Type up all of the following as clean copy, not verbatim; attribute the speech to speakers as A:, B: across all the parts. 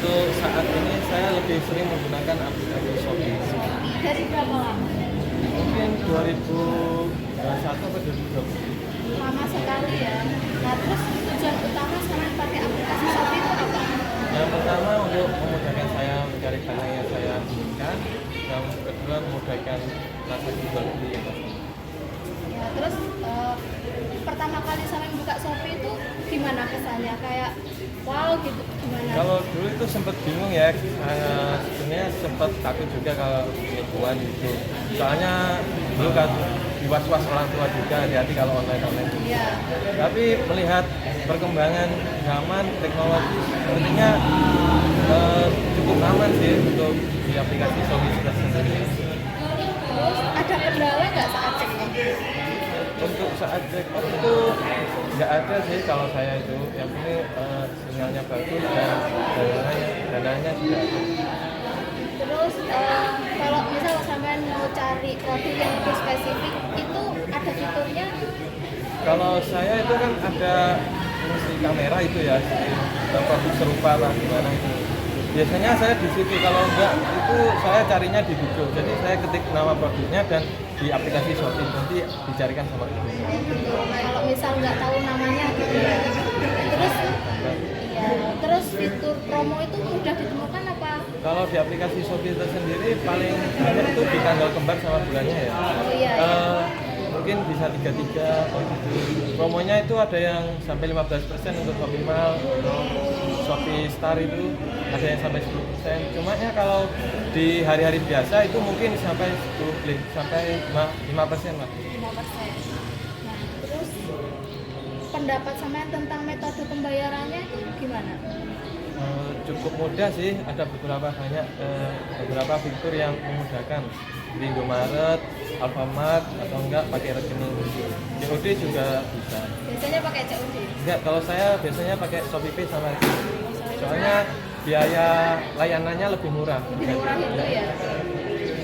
A: untuk saat ini saya lebih sering menggunakan aplikasi Shopee.
B: Shopee dari berapa lama?
A: Mungkin 2021 atau 2020.
B: Lama sekali ya. Nah terus tujuan utama sama pakai aplikasi Shopee itu apa?
A: Yang pertama untuk memudahkan saya mencari barang yang saya inginkan. Yang kedua memudahkan transaksi jual beli.
B: Ya, terus pertama kali sama buka Shopee itu gimana kesannya? Kayak wow gitu gimana?
A: Kalau dulu itu sempat bingung ya, sebenarnya sempat takut juga kalau penipuan gitu. Soalnya dulu kan was-was orang tua juga, hati-hati kalau online.
B: Iya.
A: Tapi melihat perkembangan zaman teknologi, sepertinya cukup aman sih untuk di aplikasi Shopee itu sendiri.
B: Terus ada kendala nggak saat cek?
A: Untuk saat check out itu nggak ada sih kalau saya itu, yang penting sinyalnya bagus dan dananya juga ada.
B: Terus kalau misal sampean mau cari produk yang lebih spesifik itu ada fiturnya?
A: Kalau saya itu kan ada fungsi kamera itu ya, produk serupa lah gimana itu. Biasanya saya di situ, kalau enggak itu saya carinya di Google. Jadi saya ketik nama produknya dan di aplikasi Shopee nanti dicarikan sama Google.
B: Kalau misal nggak tahu namanya gitu ya. Terus iya, terus fitur promo itu mudah ditemukan apa?
A: Kalau di aplikasi Shopee itu sendiri paling banyak itu di tanggal kembar sama bulannya ya.
B: Oh iya.
A: Mungkin bisa 33 oh gitu. Promonya itu ada yang sampai 15% untuk Shopee Mall, untuk Shopee Star itu ada yang sampai 10%. Cuma ya kalau di hari-hari biasa itu mungkin sampai 5% lah.
B: 5%. Nah, terus pendapat sampean tentang metode pembayarannya itu gimana?
A: Cukup mudah sih, ada beberapa fitur yang memudahkan di Indomaret, Alfamart atau enggak pakai rekening. COD juga bisa.
B: Biasanya pakai COD.
A: Enggak, kalau saya biasanya pakai ShopeePay sama rekening. Soalnya biaya layanannya lebih murah.
B: Lebih murah itu ya.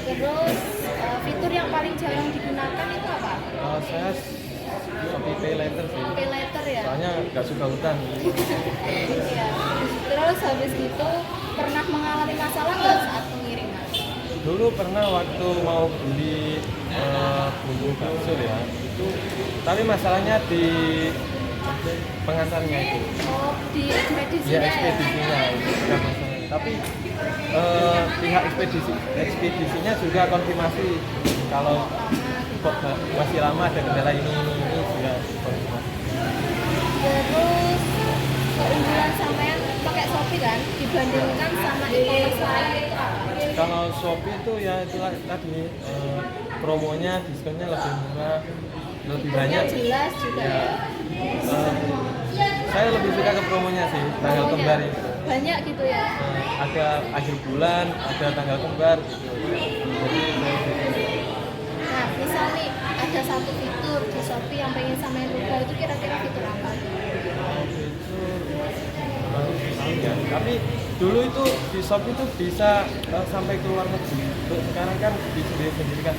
B: Terus fitur yang paling jarang digunakan itu apa?
A: Saya ShopeePay Later sih.
B: Pay later ya.
A: Soalnya nggak suka hutang.
B: Iya. Terus habis itu pernah mengalami masalah nggak saat pengiriman?
A: Dulu pernah waktu mau beli bumbu bakso ya, itu tapi masalahnya di pengantarnya itu.
B: Oh, di ekspedisinya
A: Ya
B: ya?
A: ekspedisinya itu bukan masalahnya. Tapi pihak ekspedisinya juga konfirmasi kalau kok masih lama ada kendala ini juga konfirmasi.
B: Terus keunggulan sampean pakai Shopee kan dibandingkan sama e-commerce lain itu apa?
A: Kalau Shopee itu ya itulah tadi promonya, diskonnya lebih murah, lebih banyak.
B: Jelas juga
A: Ya,
B: ya.
A: saya lebih suka ke promonya sih, tanggal kembar itu.
B: Banyak gitu ya.
A: Ada akhir bulan, ada tanggal kembar gitu. Jadi saya suka.
B: Nah, misal nih ada satu fitur di Shopee yang pengen sampean rubah itu kira-kira fitur apa?
A: Itu baru tahu ya. Tapi dulu itu di Shopee itu bisa sampai ke luar negeri. Untuk sekarang kan di sendiri kan.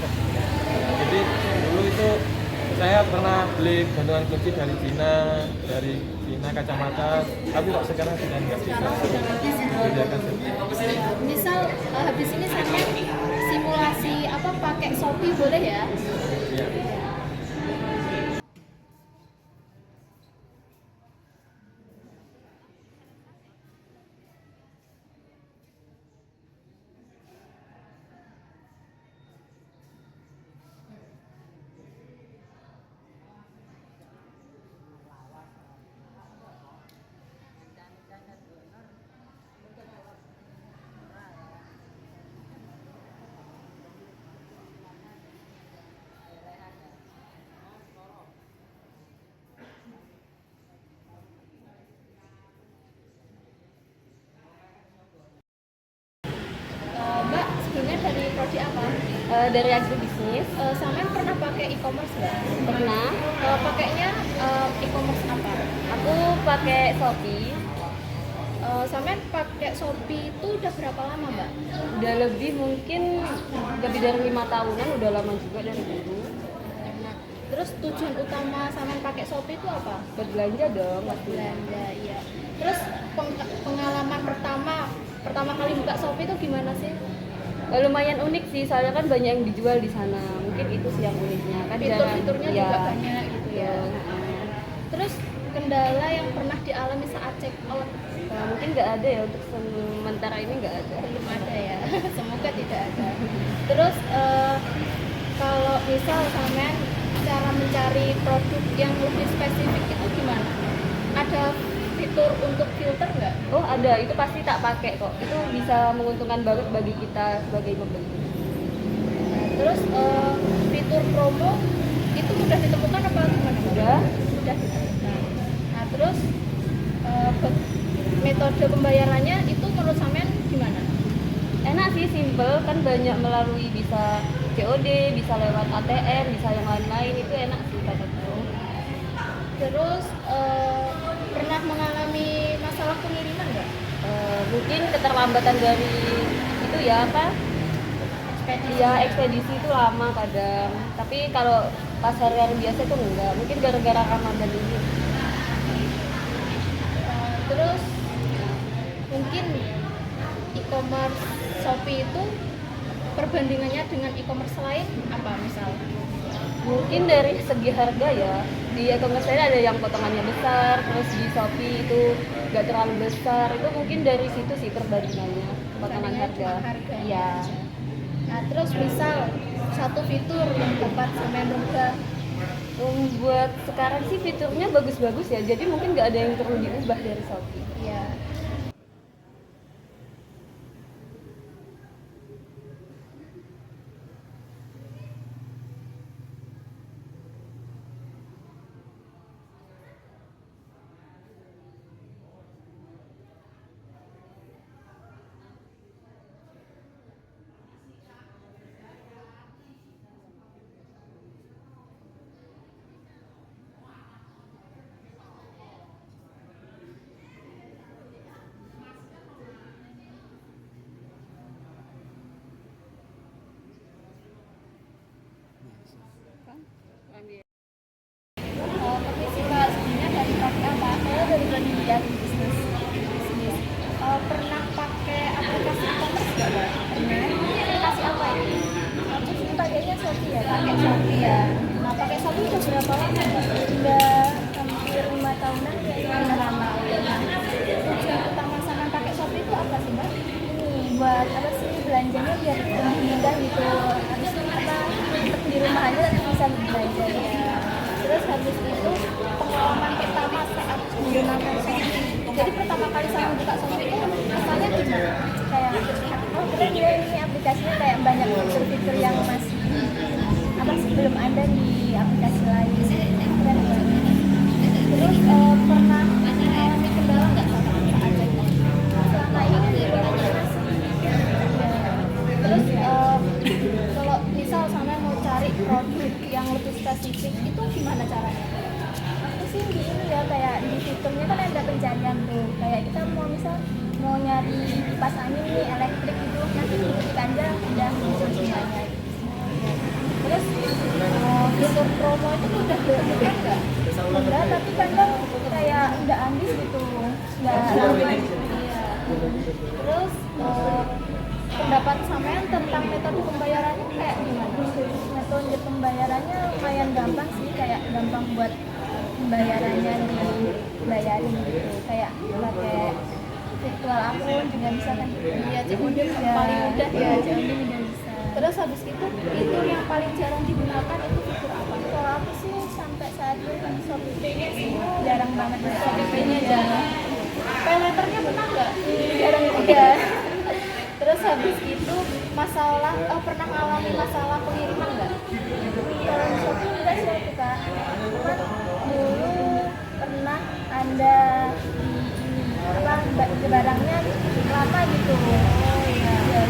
A: Jadi dulu itu saya pernah beli gantungan kunci dari Cina kacamata, tapi kok sekarang sudah nggak bisa. Disediakan sendiri.
B: Misal habis ini sampean simulasi apa pakai Shopee boleh ya?
A: Ya.
B: Mbak, sebenarnya dari prodi apa?
C: Dari agribisnis
B: Sampean pernah pakai e-commerce nggak?
C: pernah.
B: Pakainya e-commerce apa?
C: Aku pakai Shopee
B: Sampean pakai Shopee itu udah berapa lama, Mbak?
C: udah lebih mungkin lebih dari 5 tahunan, udah lama juga dari dulu.
B: Nah, terus tujuan utama sampean pakai Shopee itu apa?
C: Berbelanja dong pasti.
B: Belanja, iya. Terus pengalaman pertama pertama kali buka Shopee itu gimana sih?
C: Lumayan unik sih, soalnya kan banyak yang dijual di sana. Mungkin itu sih yang uniknya. Kan
B: Fitur-fiturnya
C: ya,
B: juga banyak gitu ya. Terus kendala yang pernah dialami saat check out?
C: Mungkin nggak ada ya, untuk sementara ini nggak ada.
B: Belum ada ya. Semoga tidak ada. Terus kalau misal sampean cara mencari produk yang lebih spesifik itu gimana? Ada fitur untuk filter nggak?
C: Oh ada, itu pasti tak pakai kok. Itu bisa menguntungkan banget bagi kita sebagai pembeli.
B: Nah, terus fitur promo itu mudah ditemukan apa gimana?
C: Udah.
B: Mudah ditemukan. Nah terus metode pembayarannya itu menurut sampean gimana?
C: Enak sih, simple, kan banyak melalui bisa COD, bisa lewat ATM, bisa yang lain-lain, itu enak sih kataku.
B: Terus pernah mengalami masalah pengiriman nggak?
C: Mungkin keterlambatan dari itu ya apa? Ekspedisi itu lama kadang. Tapi kalau pas hari biasa itu enggak. Mungkin gara-gara Ramadan ini.
B: Terus mungkin e-commerce Shopee itu perbandingannya dengan e-commerce lain apa misal?
C: Mungkin dari segi harga ya, di e-commerce lain ada yang potongannya besar, terus di Shopee itu nggak terlalu besar. Itu mungkin dari situ sih perbandingannya, potongan harga. Iya.
B: Nah terus misal satu fitur yang dapat sampean rubah.
C: Buat sekarang sih fiturnya bagus-bagus ya, jadi mungkin nggak ada yang perlu diubah dari Shopee.
B: Iya. Permisi Kak, sebenarnya dari pakai apa? Saya dari Brand Bisnis. Pernah pakai aplikasi e-commerce nggak Kak? Pernah. Aplikasi apa ini? Aku sih pakainya Shopee ya, pakai Shopee ya. Nah pakai Shopee udah berapa lama Kak? Udah hampir 5 tahunan kayaknya. Udah lama. Tujuan utama sama pakai Shopee itu apa sih Mbak? Ini buat apa sih, belanjanya biar lebih mudah gitu. Habis itu apa? Di rumah aja nanti bisa belanja ya. Terus habis itu pengalaman pertama saat menggunakan Shopee. Jadi pertama kali saya buka Shopee itu rasanya gimana? Kayak oh keren ya, ini aplikasinya kayak banyak fitur-fitur yang masih apa sih belum ada di aplikasi lain. Keren banget. Terus pernah mengalami kendala nggak saat check out? Selama ini kan sebenarnya masih. Terus kalau misal sama mau cari produk yang lebih spesifik itu gimana caranya? Aku sih di ini ya, kayak di fiturnya kan ada pencarian tuh, kayak kita mau misal mau nyari kipas angin nih elektrik gitu, nanti diketik aja udah muncul semuanya gitu. Terus fitur promo itu tuh udah berubah nggak? Udah, tapi kadang kayak udah habis gitu, nggak lama gitu. Iya. Terus pendapat sampean tentang metode pembayarannya kayak gimana? Metode pembayarannya lumayan gampang sih, kayak gampang buat pembayarannya dibayarin gitu, kayak pakai virtual akun juga bisa kan? Iya, COD paling mudah ya, COD udah bisa. Terus habis itu fitur yang paling jarang digunakan itu fitur apa? Kalau aku sih sampai saat ini Shopee Pay-nya sih jarang banget, Shopee Pay-nya jarang. Pay letternya pernah nggak? Jarang juga. Terus habis itu masalah pernah mengalami masalah pengiriman nggak? Kalau di Shopee enggak sih aku Kak. Cuman dulu pernah ada di ini apa barangnya lama gitu. Oh iya. Terus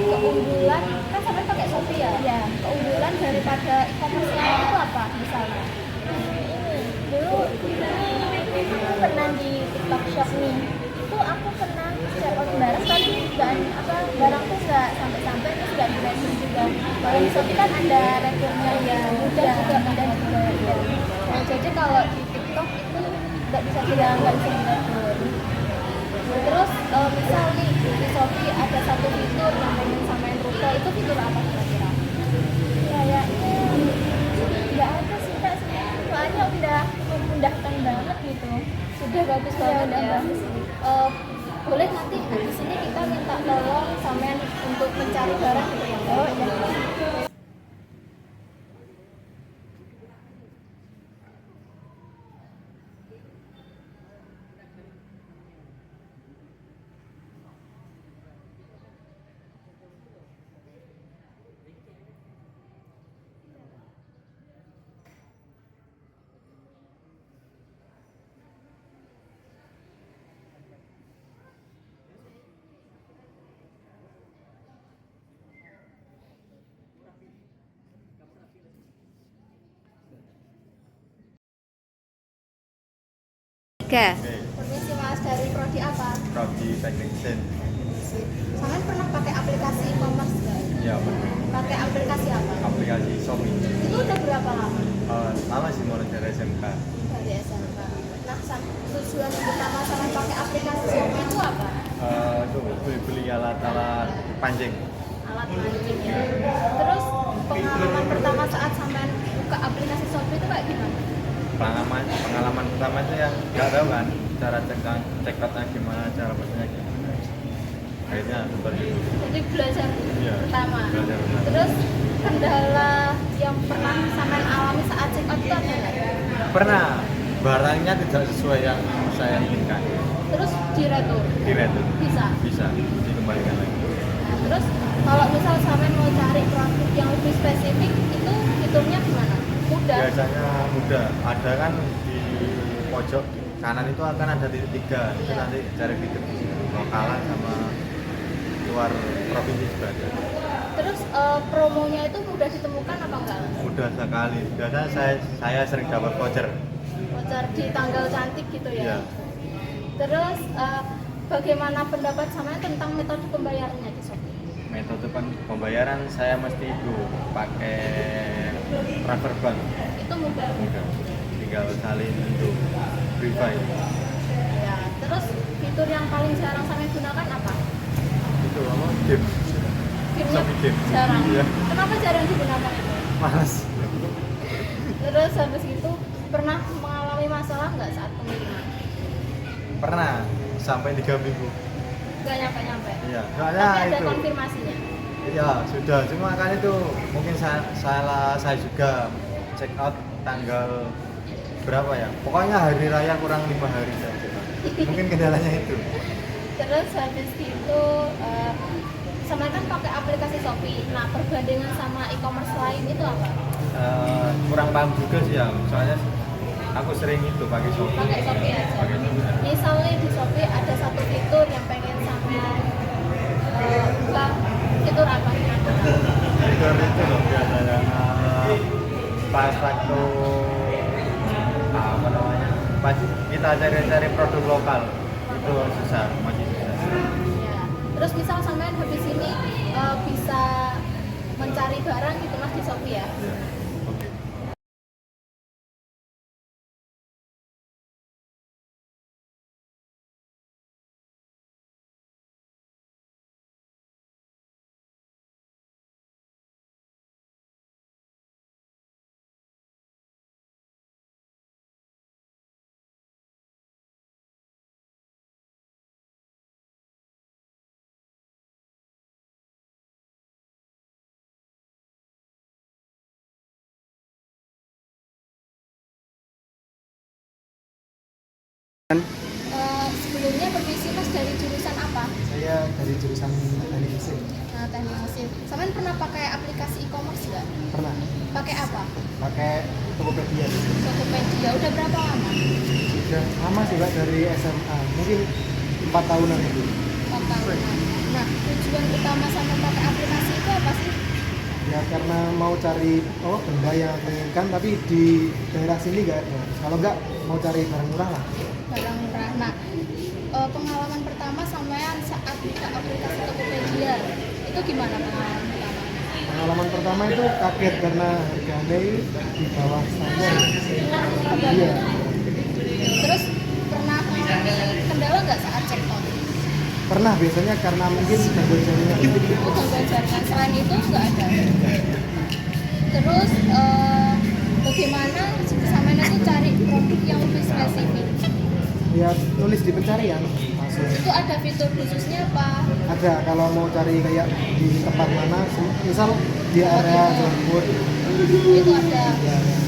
B: keunggulan kan sampai pakai Shopee ya? Iya. Keunggulan daripada e-commerce lain itu apa misalnya? Dulu pernah di TikTok Shop nih, itu aku pernah check out barang tapi barang tuh nggak sampai terus nggak di return juga. Kalau di Shopee kan ada returnnya ya, mudah juga ya. Nah, jadi kalau di TikTok itu nggak bisa diandalkan sendiri. Terus misal nih di Shopee ada satu fitur yang pengen samain rute, itu fitur apa kira-kira? Kayaknya nggak ada sih Kak, soalnya udah memudahkan banget gitu.
C: Sudah bagus banget
B: Udah
C: ya.
B: bagus. Boleh nanti di sini kita minta tolong sampean untuk mencari barang gitu ya. Oh iya.
C: Oke.
B: Permisi Mas, dari prodi apa?
A: Prodi teknik mesin.
B: Sampean pernah pakai aplikasi e-commerce nggak?
A: Ya benar.
B: Pakai aplikasi apa?
A: Aplikasi Shopee.
B: Itu udah berapa lama?
A: Lama sih mulai dari SMK.
B: Dari SMK. Nah, tujuan utama sampean pakai aplikasi Shopee itu apa?
A: Itu beli alat-alat pancing.
B: Alat mancing ya. Terus pengalaman pertama saat sampean buka aplikasi Shopee itu kayak gimana?
A: Pengalaman pertama itu yang nggak tahu kan cara check outnya gimana, cara pesennya gimana. Akhirnya seperti itu.
B: Jadi belajar
A: Iya,
B: pertama.
A: belajar pertama.
B: Terus kendala yang pernah sampean alami saat check out itu ada nggak?
A: Pernah barangnya tidak sesuai yang saya inginkan.
B: Terus diretur?
A: Diretur.
B: Bisa.
A: Dikembalikan lagi.
B: Nah, terus kalau misal sampean mau cari produk yang lebih spesifik itu fiturnya gimana? Mudah.
A: Biasanya mudah. Ada kan di pojok kanan itu akan ada titik 3. Itu
B: Iya.
A: nanti cari fitur lokalan sama luar provinsi juga ada.
B: Terus promonya itu mudah ditemukan apa enggak?
A: Mudah sekali. Biasanya saya sering dapat voucher.
B: Voucher di tanggal cantik gitu ya.
A: Iya.
B: Terus bagaimana pendapat sampean tentang metode pembayarannya di Shopee?
A: Metode pembayaran saya mesti itu pakai transfer bank.
B: Itu mudah.
A: Mudah. Tinggal salin untuk Briva itu.
B: Ya, terus fitur yang paling jarang sampean gunakan apa?
A: Itu apa? Game.
B: Filmnya
A: Shopee Game.
B: jarang.
A: Iya.
B: Kenapa jarang digunakan itu?
A: Males.
B: Terus habis itu pernah mengalami masalah nggak saat pengiriman?
A: Pernah sampai 3 minggu.
B: Nggak nyampe-nyampe.
A: Iya.
B: Tapi
A: Soalnya
B: ada
A: itu.
B: konfirmasinya.
A: Iya, sudah. Cuma kan itu mungkin saya juga check out tanggal berapa ya? Pokoknya hari raya kurang 5 hari saja. Mungkin kendalanya itu.
B: Terus habis itu sama kan pakai aplikasi Shopee. Nah, perbandingan sama e-commerce lain itu apa?
A: Kurang paham juga sih ya. Soalnya aku sering itu pakai Shopee.
B: Pakai Shopee aja.
A: Pakai Shopee aja.
B: Misalnya di Shopee ada satu fitur yang pengen sampean buka, fitur apa kira-kira?
A: Fitur itu loh biasanya pas waktu apa namanya? Pas kita cari-cari produk lokal itu susah, masih susah.
B: Ya. Terus misal sampean habis ini bisa mencari barang gitu Mas di Shopee ya.
A: Ya. Oke.
B: Sebelumnya permisi Mas, dari jurusan apa?
D: Saya dari jurusan teknik mesin.
B: Nah, teknik mesin. Sampean pernah pakai aplikasi e-commerce nggak?
D: Pernah
B: Pakai apa?
D: pakai Tokopedia.
B: Tokopedia. Udah berapa lama?
D: Sudah lama sih Pak, dari SMA, mungkin 4 tahunan itu.
B: 4 tahun. Nah, tujuan utama sama pakai aplikasi itu apa sih?
D: Ya karena mau cari benda yang aku inginkan, tapi di daerah sini nggak ada. Kalau nggak mau cari barang murah lah.
B: Barang murah. Nah, pengalaman pertama sampean saat buka aplikasi Tokopedia itu gimana pengalaman pertama?
D: Pengalaman pertama itu kaget karena harganya di bawah standar. Iya.
B: Terus mengalami kendala nggak saat check out?
D: Pernah, biasanya karena mungkin gangguan jaringan.
B: Oh, gangguan jaringan. Selain itu nggak ada. Terus bagaimana sampean itu cari produk yang lebih spesifik?
D: Ya tulis di pencarian langsung.
B: Itu ada fitur khususnya apa?
D: Ada, kalau mau cari kayak di tempat mana, misal di area Jambut.
B: Itu ada.
D: Ya, ya.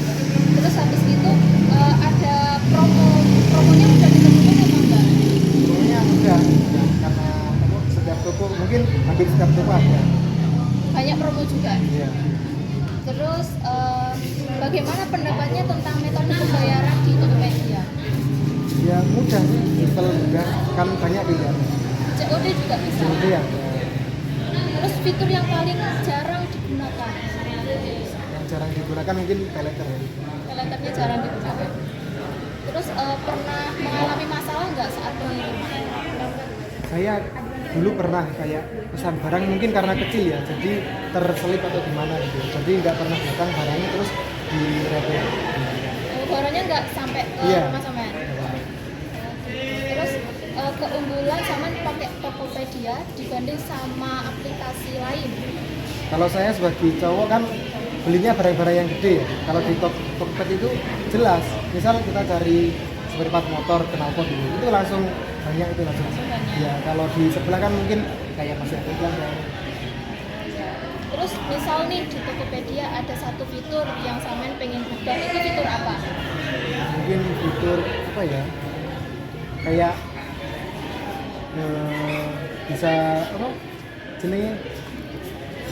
B: Terus habis itu promonya udah ditentukan apa enggak?
D: Pokoknya udah, karena setiap toko, mungkin hampir setiap toko ada.
B: Banyak promo juga.
D: Iya.
B: Terus bagaimana pendapatnya tentang metode pembayaran di Tokopedia?
D: Ya mudah sih, simple mudah, kan banyak pilihan.
B: COD juga bisa.
D: Jadi ya,
B: Terus fitur yang paling jarang digunakan?
D: yang jarang digunakan mungkin paylater ya.
B: Payletternya jarang digunakan. Terus pernah mengalami masalah nggak saat pengiriman?
D: Saya dulu pernah kayak pesan barang mungkin karena kecil ya, jadi terselip atau gimana gitu. Jadi nggak pernah datang barangnya terus direpet.
B: Barangnya nggak sampai ke
D: Iya.
B: rumah sampean. Terus keunggulan sama pakai Tokopedia dibanding sama aplikasi lain.
D: Kalau saya sebagai cowok kan belinya barang-barang yang gede ya. Kalau di Tokped itu jelas, misal kita cari spare part motor, knalpot dulu, itu langsung banyak itu langsung.
B: banyak.
D: Ya kalau di sebelah kan mungkin kayak masih ada iklan kan.
B: Terus misal nih di Tokopedia ada satu fitur yang sampean pengen buka, itu fitur apa?
D: Mungkin fitur apa ya? Kayak bisa apa? Jenenge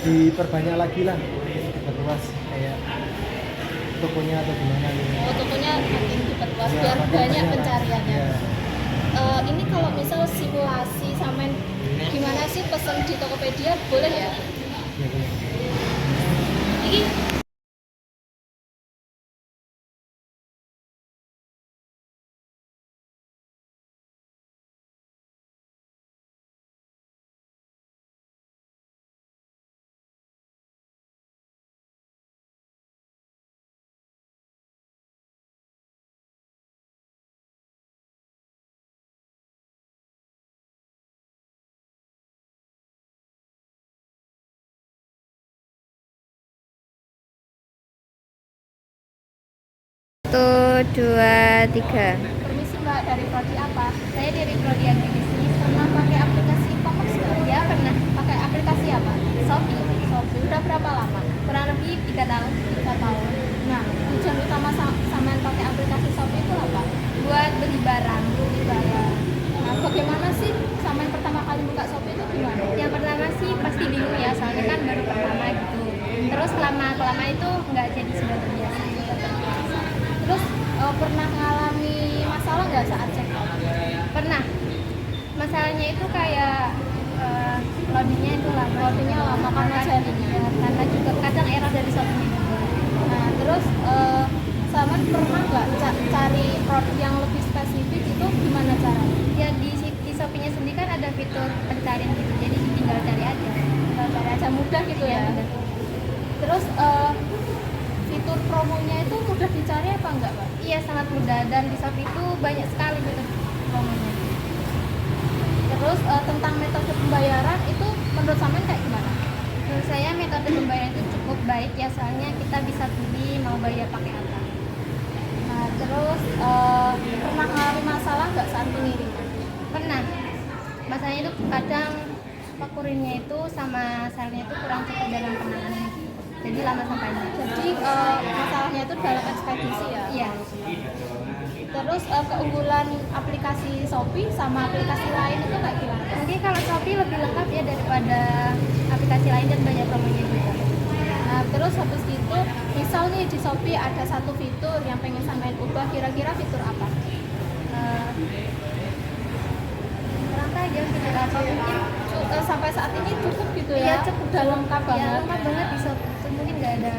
D: diperbanyak lagi lah, diperluas kayak tokonya atau gimana gitu.
B: Oh, tokonya makin diperluas
D: Ya,
B: biar
D: makin
B: banyak
D: lah.
B: pencariannya.
D: Ya.
B: Ini kalau misal simulasi sampean gimana sih pesen di Tokopedia, boleh ya?
D: Ya, boleh.
B: Ini
E: Satu, dua, tiga.
B: permisi Mbak, dari prodi apa? Saya dari prodi agribisnis. Pernah pakai aplikasi e-commerce nggak? Ya pernah. Pakai aplikasi apa? Shopee. Shopee. Udah berapa lama? Kurang lebih 3 tahun. 3 tahun. Nah, tujuan utama sampean pakai aplikasi Shopee itu apa? Buat beli barang. Beli barang. Nah, bagaimana sih sampean pertama kali buka Shopee itu gimana? Yang pertama sih pasti bingung ya, soalnya kan baru pertama gitu. Terus lama-lama itu nggak jadi sudah terbiasa. Terus pernah mengalami masalah nggak saat check out? Pernah. Masalahnya itu kayak loadingnya itu lama. Loadingnya lama karena jaringan. Ya, karena juga kadang error dari Shopee juga. Nah, terus sama pernah nggak cari produk yang lebih spesifik itu gimana caranya? Ya di Shopee-nya sendiri kan ada fitur pencarian gitu, jadi tinggal cari aja. Tinggal cari aja, mudah gitu ya. Terus fitur promonya itu mudah dicari apa enggak, Pak? Iya, sangat mudah, dan di Shopee itu banyak sekali fitur promonya. Terus tentang metode pembayaran itu menurut sampean kayak gimana? Menurut saya metode pembayaran itu cukup baik ya, soalnya kita bisa pilih mau bayar pakai apa. Nah, terus pernah mengalami masalah nggak saat pengiriman? Pernah. Masalahnya itu kadang kurirnya itu sama selnya itu kurang cepat dalam penanganan, jadi lama sampainya. Jadi masalahnya itu dalam ekspedisi ya? Iya. Terus keunggulan aplikasi Shopee sama aplikasi lain itu kayak gimana? Mungkin kalau Shopee lebih lengkap ya daripada aplikasi lain dan banyak promonya juga. Nah, terus habis itu misal nih di Shopee ada satu fitur yang pengen sampein ubah, kira-kira fitur apa? Kurang tahu aja fitur apa, mungkin sampai saat ini cukup gitu ya? Iya, cukup, udah lengkap banget. Ya, lengkap banget di Shopee itu, mungkin nggak ada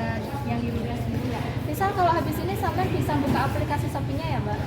B: yang dirubah sendiri ya. Misal kalau habis ini sampai bisa buka aplikasi Shopee-nya ya, Mbak?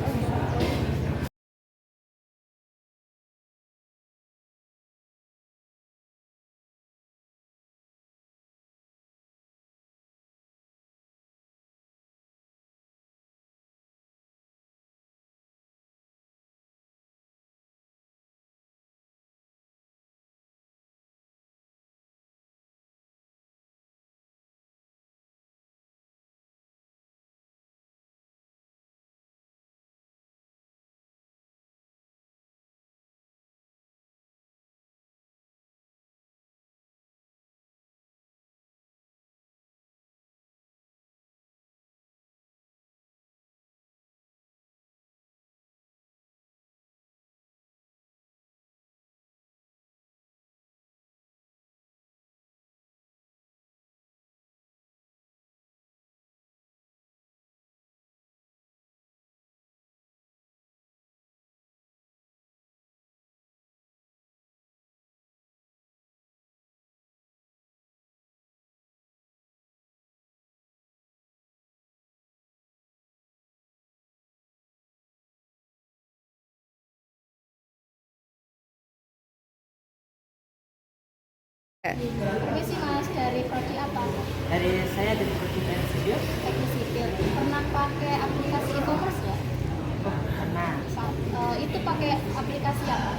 B: Permisi Mas, dari prodi apa?
F: Dari saya dari Teknik Sipil.
B: Teknik sipil. Pernah pakai aplikasi e-commerce nggak?
F: Oh, karena
B: Itu pakai aplikasi apa?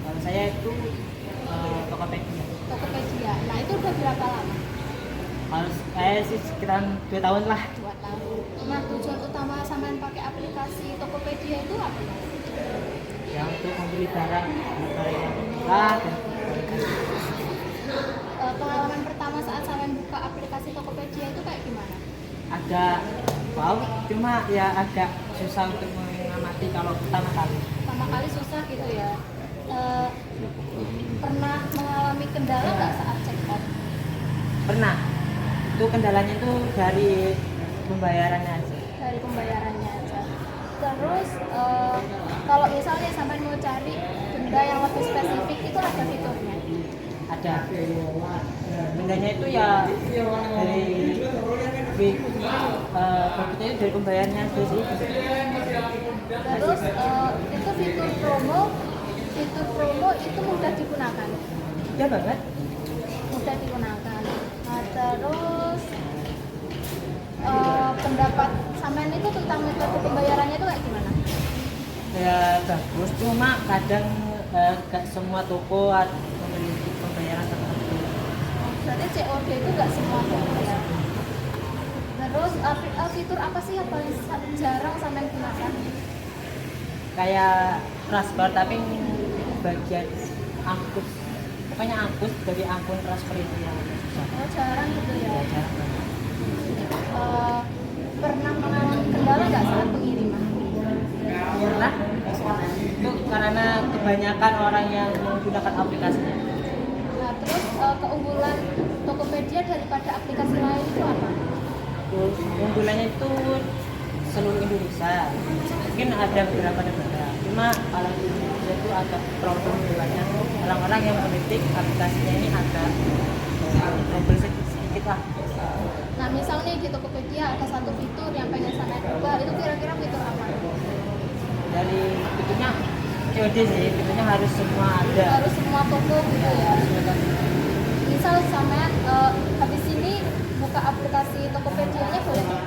F: kalau saya itu Tokopedia.
B: Tokopedia. Nah itu udah berapa lama?
F: Kalau saya sih sekitar 2 tahun lah.
B: 2 tahun. Nah tujuan utama sampean pakai aplikasi Tokopedia itu apa?
F: Yang untuk membeli barang yang murah dan
B: Pengalaman pertama saat sampean buka aplikasi Tokopedia itu kayak gimana?
F: agak wow, cuma ya agak susah untuk mengamati kalau pertama kali.
B: Pertama kali susah gitu ya. Pernah mengalami kendala nggak saat check out?
F: Pernah. Itu kendalanya itu dari pembayarannya aja.
B: Dari pembayarannya aja. Terus kalau misalnya sampai mau cari benda yang lebih spesifik itu ada fiturnya.
F: Ada bendanya itu ya dari profitnya itu dari pembayarannya aja sih.
B: Terus itu fitur promo itu mudah digunakan.
F: Ya banget.
B: Mudah digunakan. Nah, terus pendapat sampean itu tentang metode pembayarannya itu kayak gimana?
F: Ya bagus, cuma kadang gak semua toko memiliki pembayaran tertentu.
B: Berarti COD itu nggak semua toko ya. Terus fitur apa sih yang paling jarang sampean gunakan?
F: Kayak transfer tapi bagian angkut, pokoknya angkut dari akun transfer itu yang susah.
B: Oh jarang gitu ya.
F: Ya, jarang banget.
B: Pernah mengalami kendala nggak saat pengiriman?
F: Pernah itu karena kebanyakan orang yang menggunakan aplikasinya.
B: Nah terus keunggulan Tokopedia daripada aplikasi lain itu apa?
F: Keunggulannya itu seluruh Indonesia, mungkin ada beberapa negara, cuma kalau di Indonesia itu agak problem banyak orang-orang yang mengkritik aplikasinya ini agak trouble sedikit lah.
B: Nah misal nih di Tokopedia ada satu fitur yang pengen sampean ubah, itu kira-kira fitur apa?
F: Dari fiturnya COD sih, fiturnya harus semua ada.
B: Harus semua toko gitu ya. Misal sampean habis ini buka aplikasi Tokopedia-nya boleh nggak?